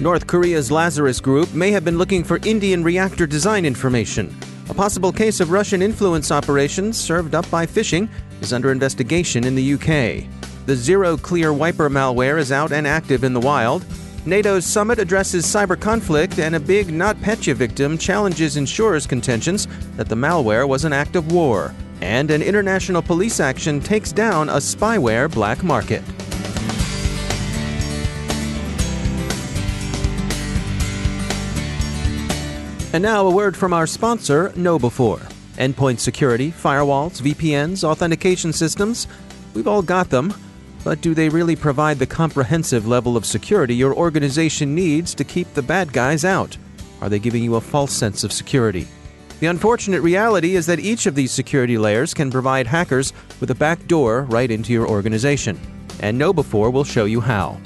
North Korea's Lazarus Group may have been looking for Indian reactor design information. A possible case of Russian influence operations served up by phishing is under investigation in the UK. The ZeroCleare wiper malware is out and active in the wild. NATO's summit addresses cyber conflict, and a big NotPetya victim challenges insurers' contentions that the malware was an act of war. And an international police action takes down a spyware black market. And now a word from our sponsor, KnowBe4. Endpoint security, firewalls, VPNs, authentication systems, we've all got them. But do they really provide the comprehensive level of security your organization needs to keep the bad guys out? Are they giving you a false sense of security? The unfortunate reality is that each of these security layers can provide hackers with a back door right into your organization. And KnowBe4 will show you how.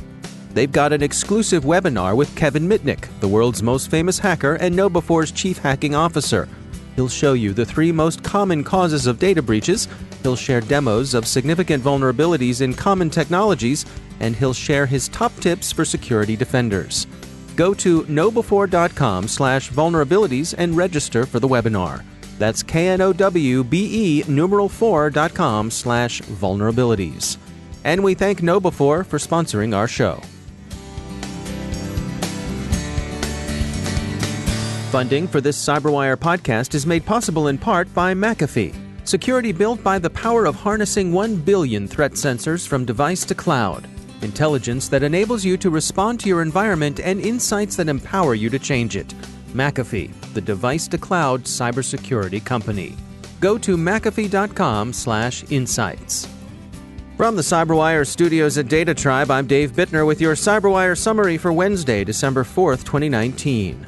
They've got an exclusive webinar with Kevin Mitnick, the world's most famous hacker and KnowBe4's chief hacking officer. He'll show you the 3 most common causes of data breaches, he'll share demos of significant vulnerabilities in common technologies, and he'll share his top tips for security defenders. Go to knowbe4.com/vulnerabilities and register for the webinar. That's knowbe4.com/vulnerabilities. And we thank KnowBe4 for sponsoring our show. Funding for this CyberWire podcast is made possible in part by McAfee, security built by the power of harnessing 1 billion threat sensors from device to cloud, intelligence that enables you to respond to your environment, and insights that empower you to change it. McAfee, the device-to-cloud cybersecurity company. Go to mcafee.com/insights. From the CyberWire studios at Data Tribe, I'm Dave Bittner with your CyberWire summary for Wednesday, December 4th, 2019.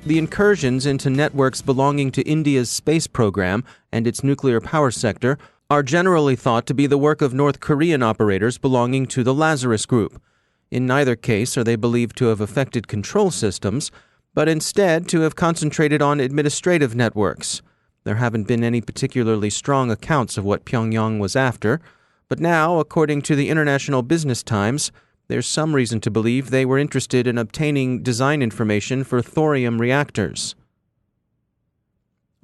The incursions into networks belonging to India's space program and its nuclear power sector are generally thought to be the work of North Korean operators belonging to the Lazarus Group. In neither case are they believed to have affected control systems, but instead to have concentrated on administrative networks. There haven't been any particularly strong accounts of what Pyongyang was after, but now, according to the International Business Times, there's some reason to believe they were interested in obtaining design information for thorium reactors.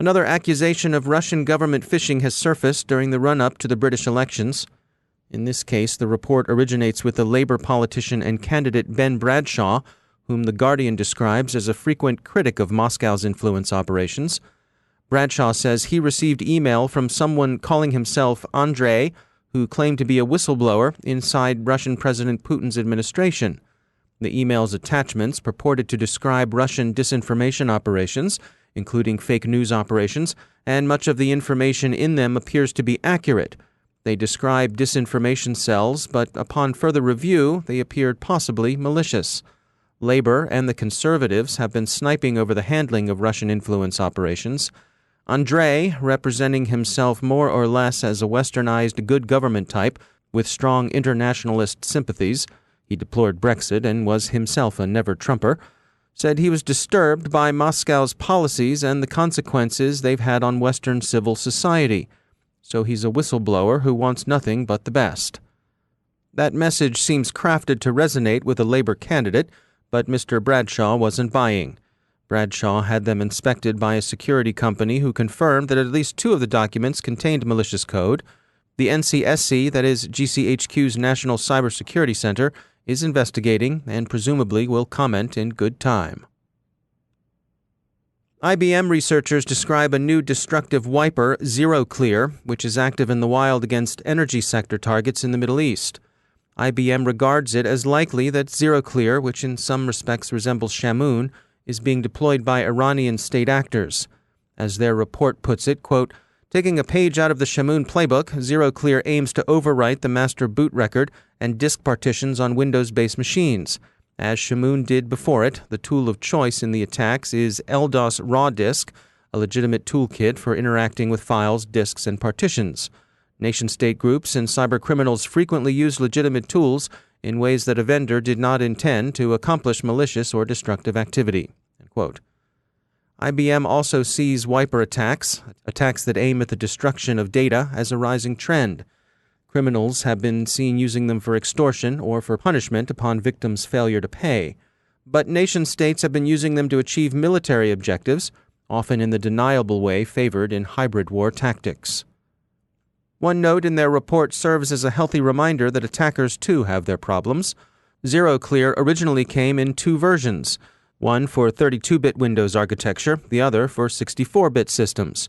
Another accusation of Russian government phishing has surfaced during the run-up to the British elections. In this case, the report originates with the Labour politician and candidate Ben Bradshaw, whom The Guardian describes as a frequent critic of Moscow's influence operations. Bradshaw says he received email from someone calling himself Andrei, who claimed to be a whistleblower inside Russian President Putin's administration. The email's attachments purported to describe Russian disinformation operations, including fake news operations, and much of the information in them appears to be accurate. They describe disinformation cells, but upon further review, they appeared possibly malicious. Labour and the Conservatives have been sniping over the handling of Russian influence operations. Andrei, representing himself more or less as a westernized good government type with strong internationalist sympathies, he deplored Brexit and was himself a never-Trumper, said he was disturbed by Moscow's policies and the consequences they've had on Western civil society. So he's a whistleblower who wants nothing but the best. That message seems crafted to resonate with a Labour candidate, but Mr. Bradshaw wasn't buying. Bradshaw had them inspected by a security company who confirmed that at least 2 of the documents contained malicious code. The NCSC, that is GCHQ's National Cybersecurity Center, is investigating and presumably will comment in good time. IBM researchers describe a new destructive wiper, ZeroCleare, which is active in the wild against energy sector targets in the Middle East. IBM regards it as likely that ZeroCleare, which in some respects resembles Shamoon, is being deployed by Iranian state actors. As their report puts it, quote, taking a page out of the Shamoon playbook, ZeroCleare aims to overwrite the master boot record and disk partitions on Windows-based machines. As Shamoon did before it, the tool of choice in the attacks is LDOS Raw Disk, a legitimate toolkit for interacting with files, disks, and partitions. Nation-state groups and cybercriminals frequently use legitimate tools in ways that a vendor did not intend to accomplish malicious or destructive activity. End quote. IBM also sees wiper attacks that aim at the destruction of data, as a rising trend. Criminals have been seen using them for extortion or for punishment upon victims' failure to pay. but nation-states have been using them to achieve military objectives, often in the deniable way favored in hybrid war tactics. One note in their report serves as a healthy reminder that attackers too have their problems. ZeroCleare originally came in two versions, one for 32-bit Windows architecture, the other for 64-bit systems.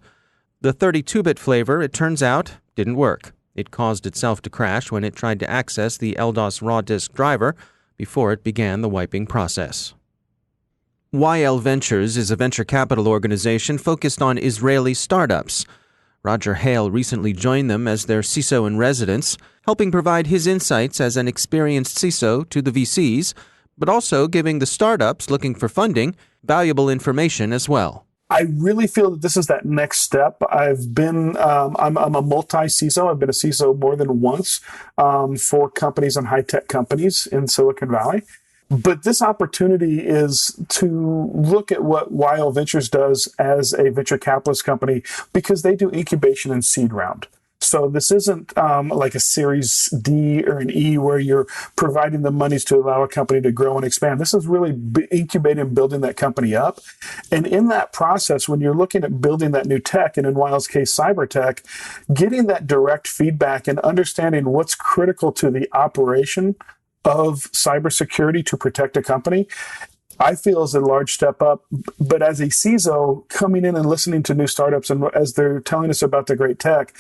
The 32-bit flavor, it turns out, didn't work. It caused itself to crash when it tried to access the LDOS raw disk driver before it began the wiping process. YL Ventures is a venture capital organization focused on Israeli startups. Roger Hale recently joined them as their CISO in residence, helping provide his insights as an experienced CISO to the VCs, but also giving the startups looking for funding valuable information as well. I really feel that this is that next step. I'm a multi-CISO. I've been a CISO more than once for companies and high-tech companies in Silicon Valley. But this opportunity is to look at what YL Ventures does as a venture capitalist company, because they do incubation and seed round. So this isn't like a Series D or an E where you're providing the monies to allow a company to grow and expand. This is really incubating and building that company up. And in that process, when you're looking at building that new tech, and in YL's case, cyber tech, getting that direct feedback and understanding what's critical to the operation of cybersecurity to protect a company, I feel is a large step up. But as a CISO, coming in and listening to new startups and as they're telling us about the great tech,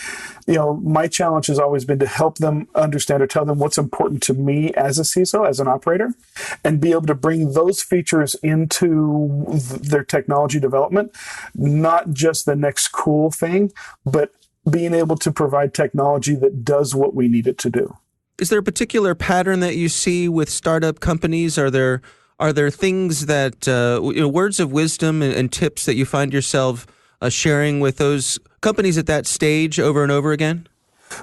my challenge has always been to help them understand or tell them what's important to me as a CISO, as an operator, and be able to bring those features into their technology development, not just the next cool thing, but being able to provide technology that does what we need it to do. Is there a particular pattern that you see with startup companies? Are there things that, words of wisdom and tips that you find yourself sharing with those companies at that stage over and over again?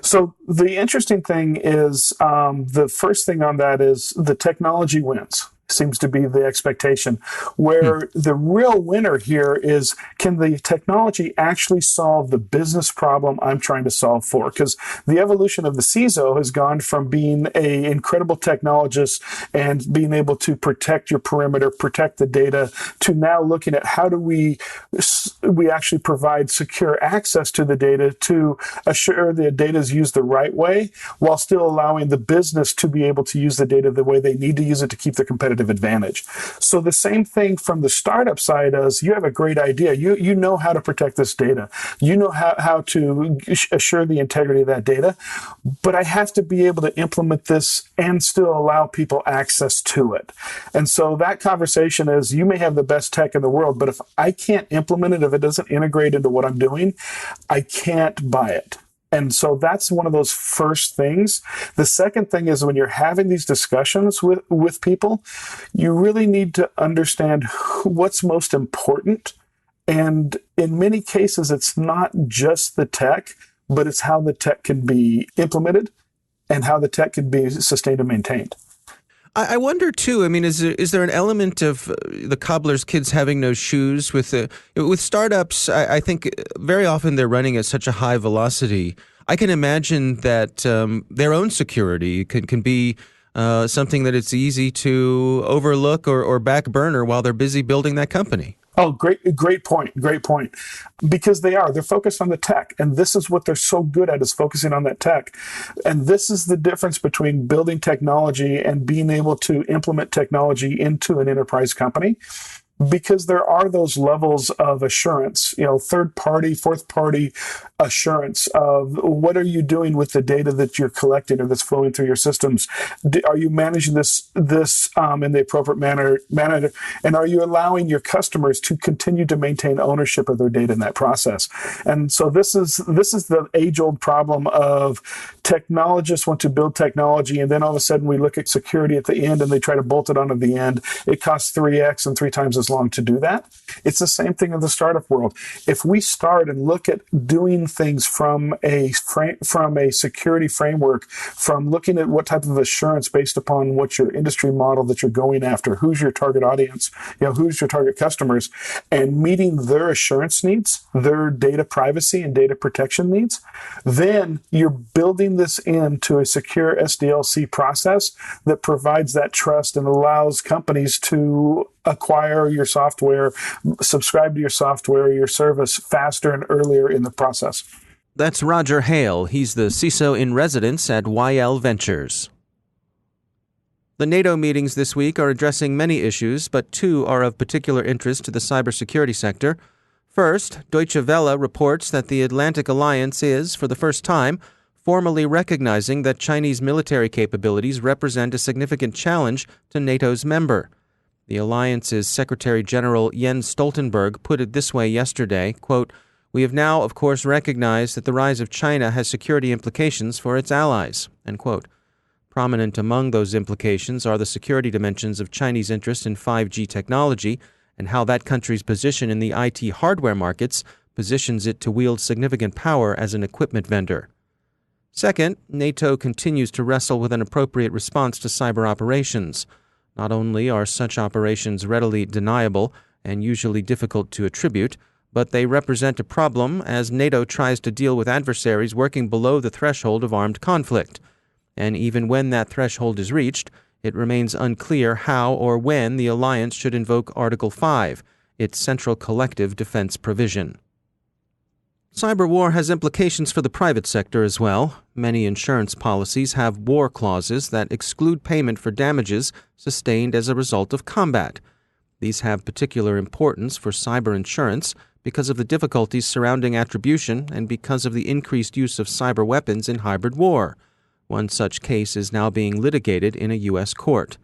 So the interesting thing is the first thing on that is the technology wins. Seems to be the expectation, where the real winner here is, can the technology actually solve the business problem I'm trying to solve for? Because the evolution of the CISO has gone from being an incredible technologist and being able to protect your perimeter, protect the data, to now looking at how do we actually provide secure access to the data to assure the data is used the right way, while still allowing the business to be able to use the data the way they need to use it to keep their competitive advantage. So the same thing from the startup side is, you have a great idea. You know how to protect this data. You know how to assure the integrity of that data. But I have to be able to implement this and still allow people access to it. And so that conversation is, you may have the best tech in the world, but if I can't implement it, if it doesn't integrate into what I'm doing, I can't buy it. And so that's one of those first things. The second thing is, when you're having these discussions with people, you really need to understand what's most important. And in many cases, it's not just the tech, but it's how the tech can be implemented and how the tech can be sustained and maintained. I wonder too. I mean, is there an element of the cobbler's kids having no shoes with startups? I think very often they're running at such a high velocity. I can imagine that their own security can be something that it's easy to overlook or back burner while they're busy building that company. Oh, great point. Because they're focused on the tech. And this is what they're so good at, is focusing on that tech. And this is the difference between building technology and being able to implement technology into an enterprise company. Because there are those levels of assurance, third party, fourth party assurance of what are you doing with the data that you're collecting or that's flowing through your systems? Are you managing this in the appropriate manner? And are you allowing your customers to continue to maintain ownership of their data in that process? And so this is the age-old problem of technologists want to build technology, and then all of a sudden we look at security at the end and they try to bolt it onto the end. It costs 3x and 3 times as long to do that. It's the same thing in the startup world. If we start and look at doing things from a security framework, from looking at what type of assurance based upon what your industry model that you're going after, who's your target audience, who's your target customers, and meeting their assurance needs, their data privacy and data protection needs, then you're building this into a secure SDLC process that provides that trust and allows companies to acquire your software, subscribe to your software or your service faster and earlier in the process. That's Roger Hale. He's the CISO in residence at YL Ventures. The NATO meetings this week are addressing many issues, but two are of particular interest to the cybersecurity sector. First, Deutsche Welle reports that the Atlantic Alliance is, for the first time, formally recognizing that Chinese military capabilities represent a significant challenge to NATO's member. The alliance's Secretary General Jens Stoltenberg put it this way yesterday, quote, "We have now, of course, recognized that the rise of China has security implications for its allies," end quote. Prominent among those implications are the security dimensions of Chinese interest in 5G technology and how that country's position in the IT hardware markets positions it to wield significant power as an equipment vendor. Second, NATO continues to wrestle with an appropriate response to cyber operations. Not only are such operations readily deniable and usually difficult to attribute, but they represent a problem as NATO tries to deal with adversaries working below the threshold of armed conflict. And even when that threshold is reached, it remains unclear how or when the alliance should invoke Article 5, its central collective defense provision. Cyber war has implications for the private sector as well. Many insurance policies have war clauses that exclude payment for damages sustained as a result of combat. These have particular importance for cyber insurance because of the difficulties surrounding attribution and because of the increased use of cyber weapons in hybrid war. One such case is now being litigated in a U.S. court.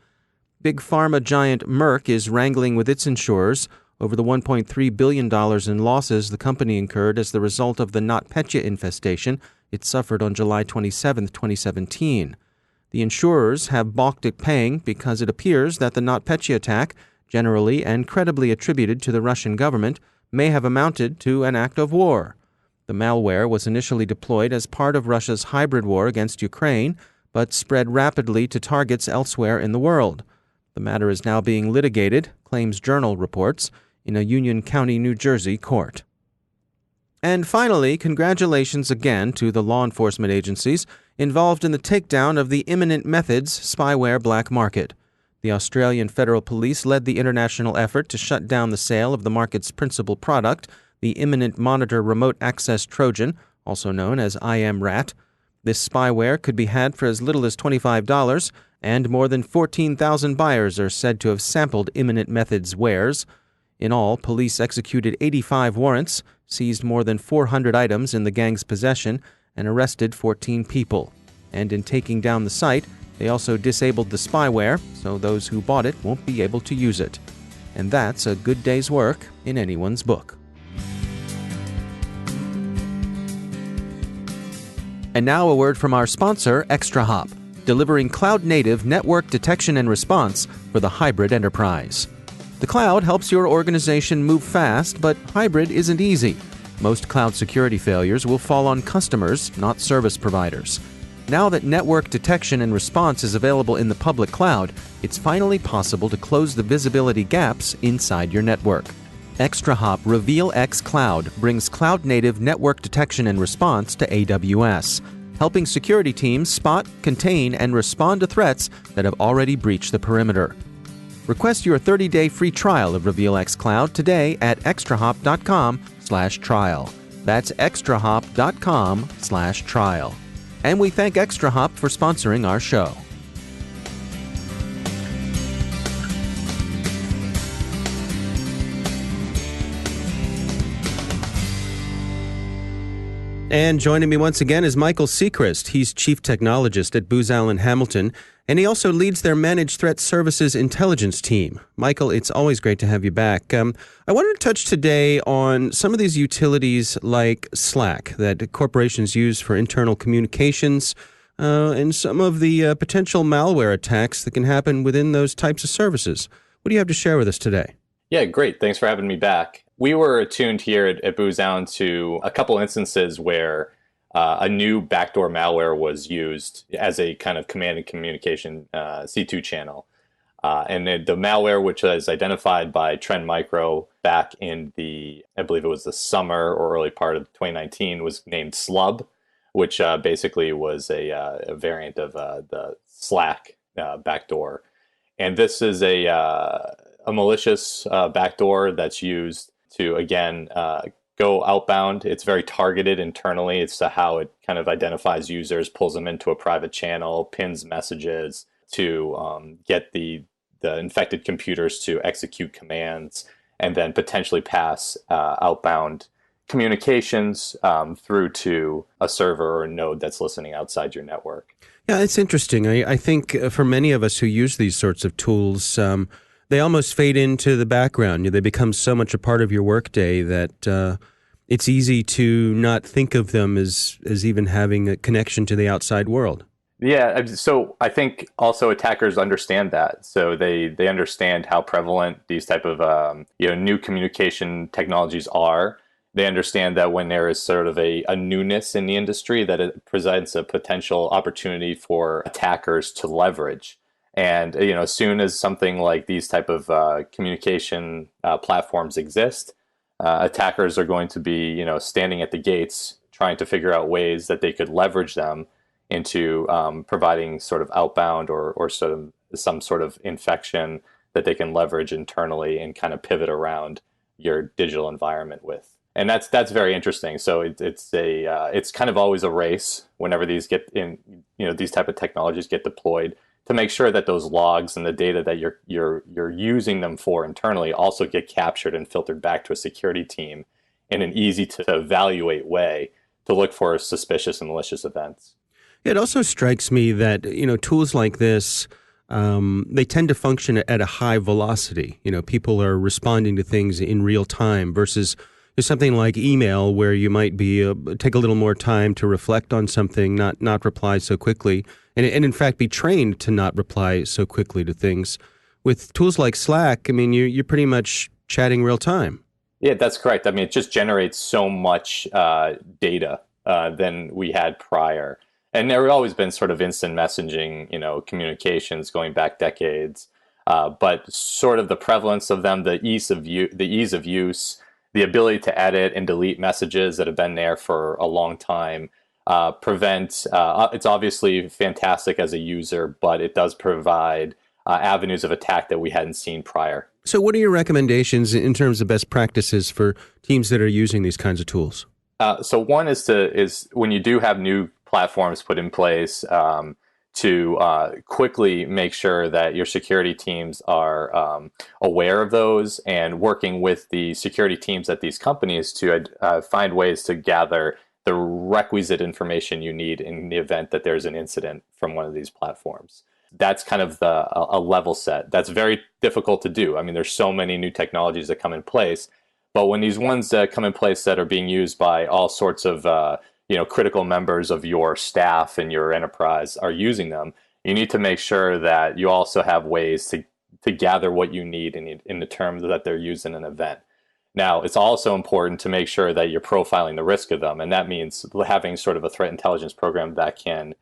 Big pharma giant Merck is wrangling with its insurers over the $1.3 billion in losses the company incurred as the result of the NotPetya infestation it suffered on July 27, 2017. The insurers have balked at paying because it appears that the NotPetya attack, generally and credibly attributed to the Russian government, may have amounted to an act of war. The malware was initially deployed as part of Russia's hybrid war against Ukraine, but spread rapidly to targets elsewhere in the world. The matter is now being litigated, Claims Journal reports, in a Union County, New Jersey court. And finally, congratulations again to the law enforcement agencies involved in the takedown of the Imminent Methods spyware black market. The Australian Federal Police led the international effort to shut down the sale of the market's principal product, the Imminent Monitor Remote Access Trojan, also known as IMRAT. This spyware could be had for as little as $25, and more than 14,000 buyers are said to have sampled Imminent Methods wares. In all, police executed 85 warrants, seized more than 400 items in the gang's possession, and arrested 14 people. And in taking down the site, they also disabled the spyware, so those who bought it won't be able to use it. And that's a good day's work in anyone's book. And now a word from our sponsor, ExtraHop, delivering cloud-native network detection and response for the hybrid enterprise. The cloud helps your organization move fast, but hybrid isn't easy. Most cloud security failures will fall on customers, not service providers. Now that network detection and response is available in the public cloud, it's finally possible to close the visibility gaps inside your network. ExtraHop Reveal X Cloud brings cloud-native network detection and response to AWS, helping security teams spot, contain, and respond to threats that have already breached the perimeter. Request your 30-day free trial of Reveal X Cloud today at extrahop.com/trial. That's extrahop.com/trial. And we thank ExtraHop for sponsoring our show. And joining me once again is Michael Sechrist. He's Chief Technologist at Booz Allen Hamilton, and he also leads their Managed Threat Services Intelligence team. Michael, it's always great to have you back. I wanted to touch today on some of these utilities like Slack that corporations use for internal communications, and some of the potential malware attacks that can happen within those types of services. What do you have to share with us today? Yeah, great. Thanks for having me back. We were attuned here at Booz Allen to a couple instances where a new backdoor malware was used as a kind of command and communication C2 channel. The malware, which was identified by Trend Micro back in I believe it was the summer or early part of 2019, was named Slub, which basically was a variant of the Slack backdoor. And this is a malicious backdoor that's used to, again, go outbound. It's very targeted internally. It's how it kind of identifies users, pulls them into a private channel, pins messages to get the infected computers to execute commands, and then potentially pass outbound communications through to a server or a node that's listening outside your network. Yeah, it's interesting. I think for many of us who use these sorts of tools, they almost fade into the background. They become so much a part of your workday that it's easy to not think of them as even having a connection to the outside world. Yeah, so I think also attackers understand that. So they understand how prevalent these type of new communication technologies are. They understand that when there is sort of a newness in the industry, that it presents a potential opportunity for attackers to leverage. And as soon as something like these type of communication platforms exist, attackers are going to be standing at the gates trying to figure out ways that they could leverage them into providing sort of outbound or sort of some sort of infection that they can leverage internally and kind of pivot around your digital environment with. And that's very interesting. So it's kind of always a race whenever these get in, these type of technologies get deployed, to make sure that those logs and the data that you're using them for internally also get captured and filtered back to a security team in an easy to evaluate way to look for suspicious and malicious events. It also strikes me that, tools like this, they tend to function at a high velocity. People are responding to things in real time versus something like email, where you might take a little more time to reflect on something, not reply so quickly, and in fact be trained to not reply so quickly to things. With tools like Slack, you're pretty much chatting real time. Yeah, that's correct. It just generates so much data than we had prior. And there have always been sort of instant messaging, communications going back decades, but sort of the prevalence of them, the ease of use, the ability to edit and delete messages that have been there for a long time, it's obviously fantastic as a user, but it does provide avenues of attack that we hadn't seen prior. So what are your recommendations in terms of best practices for teams that are using these kinds of tools? So one is when you do have new platforms put in place, to quickly make sure that your security teams are aware of those and working with the security teams at these companies to find ways to gather the requisite information you need in the event that there's an incident from one of these platforms. That's kind of a level set. That's very difficult to do. There's so many new technologies that come in place, but when these ones that come in place that are being used by all sorts of critical members of your staff and your enterprise are using them, you need to make sure that you also have ways to gather what you need in the terms that they're used in an event. Now, it's also important to make sure that you're profiling the risk of them, and that means having sort of a threat intelligence program that can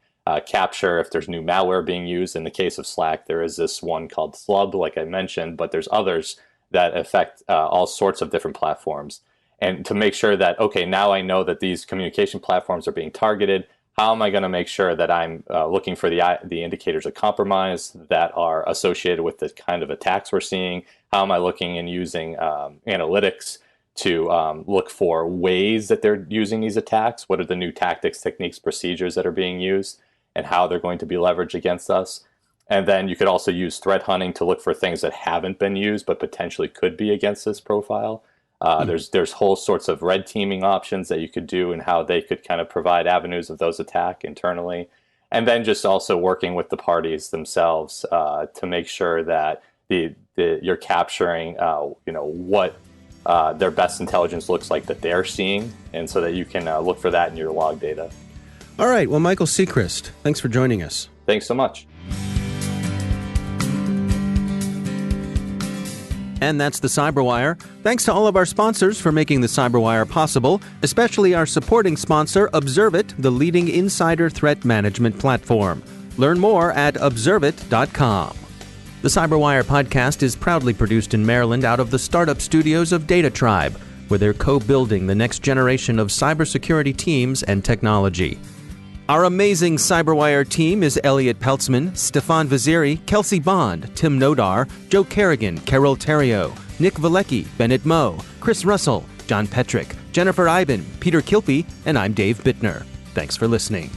capture if there's new malware being used. In the case of Slack, there is this one called Slub, like I mentioned, but there's others that affect all sorts of different platforms. And to make sure that, okay, now I know that these communication platforms are being targeted, how am I going to make sure that I'm looking for the indicators of compromise that are associated with the kind of attacks we're seeing? How am I looking and using analytics to look for ways that they're using these attacks? What are the new tactics, techniques, procedures that are being used, and how they're going to be leveraged against us? And then you could also use threat hunting to look for things that haven't been used but potentially could be against this profile. There's whole sorts of red teaming options that you could do and how they could kind of provide avenues of those attack internally. And then just also working with the parties themselves to make sure that you're capturing what their best intelligence looks like that they're seeing, and so that you can look for that in your log data. All right. Well, Michael Sechrist, thanks for joining us. Thanks so much. And that's the CyberWire. Thanks to all of our sponsors for making the CyberWire possible, especially our supporting sponsor, Observit, the leading insider threat management platform. Learn more at observit.com. The CyberWire podcast is proudly produced in Maryland out of the startup studios of Data Tribe, where they're co-building the next generation of cybersecurity teams and technology. Our amazing CyberWire team is Elliot Peltzman, Stefan Vaziri, Kelsey Bond, Tim Nodar, Joe Kerrigan, Carol Terrio, Nick Valecki, Bennett Moe, Chris Russell, John Petrick, Jennifer Iben, Peter Kilpie, and I'm Dave Bittner. Thanks for listening.